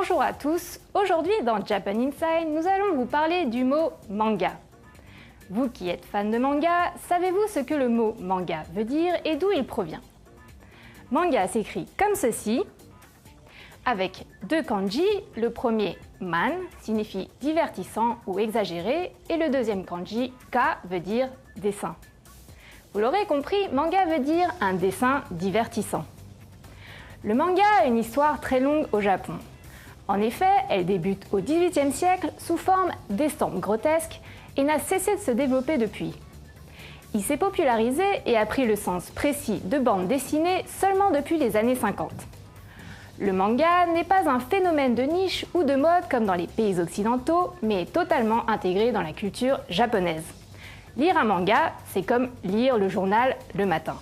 Bonjour à tous, aujourd'hui dans Japan Inside, nous allons vous parler du mot manga. Vous qui êtes fan de manga, savez-vous ce que le mot manga veut dire et d'où il provient? Manga s'écrit comme ceci, avec deux kanji, le premier man signifie divertissant ou exagéré et le deuxième kanji ka veut dire dessin. Vous l'aurez compris, manga veut dire un dessin divertissant. Le manga a une histoire très longue au Japon. En effet, elle débute au XVIIIe siècle sous forme d'estampes grotesques et n'a cessé de se développer depuis. Il s'est popularisé et a pris le sens précis de bande dessinée seulement depuis les années 50. Le manga n'est pas un phénomène de niche ou de mode comme dans les pays occidentaux, mais est totalement intégré dans la culture japonaise. Lire un manga, c'est comme lire le journal le matin.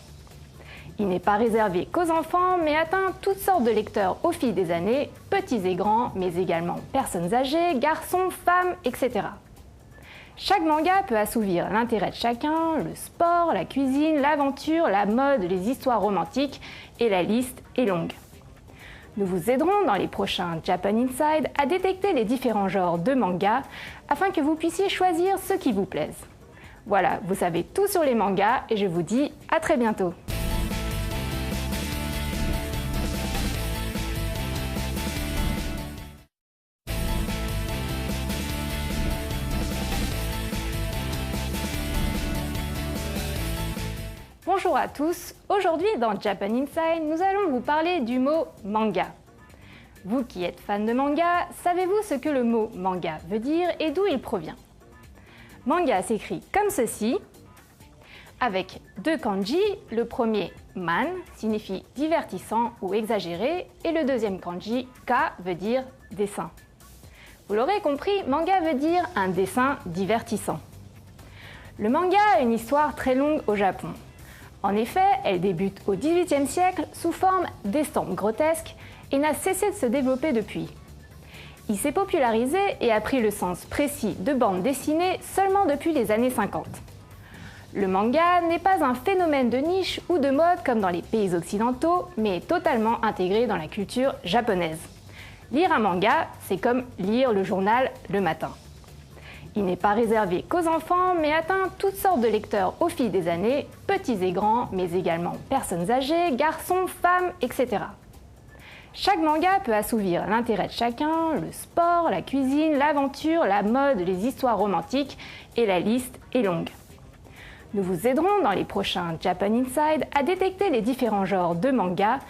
Il n'est pas réservé qu'aux enfants, mais atteint toutes sortes de lecteurs au fil des années, petits et grands, mais également personnes âgées, garçons, femmes, etc. Chaque manga peut assouvir l'intérêt de chacun, le sport, la cuisine, l'aventure, la mode, les histoires romantiques, et la liste est longue. Nous vous aiderons dans les prochains Japan Inside à détecter les différents genres de mangas afin que vous puissiez choisir ceux qui vous plaisent. Voilà, vous savez tout sur les mangas et je vous dis à très bientôt. Bonjour à tous, aujourd'hui dans Japan Inside, nous allons vous parler du mot manga. Vous qui êtes fan de manga, savez-vous ce que le mot manga veut dire et d'où il provient? Manga s'écrit comme ceci, avec deux kanji, le premier man signifie divertissant ou exagéré et le deuxième kanji ka veut dire dessin. Vous l'aurez compris, manga veut dire un dessin divertissant. Le manga a une histoire très longue au Japon. En effet, elle débute au XVIIIe siècle sous forme d'estampes grotesques et n'a cessé de se développer depuis. Il s'est popularisé et a pris le sens précis de bande dessinée seulement depuis les années 50. Le manga n'est pas un phénomène de niche ou de mode comme dans les pays occidentaux, mais est totalement intégré dans la culture japonaise. Lire un manga, c'est comme lire le journal le matin. Il n'est pas réservé qu'aux enfants, mais atteint toutes sortes de lecteurs au fil des années, petits et grands, mais également personnes âgées, garçons, femmes, etc. Chaque manga peut assouvir l'intérêt de chacun, le sport, la cuisine, l'aventure, la mode, les histoires romantiques, et la liste est longue. Nous vous aiderons dans les prochains Japan Inside à détecter les différents genres de mangas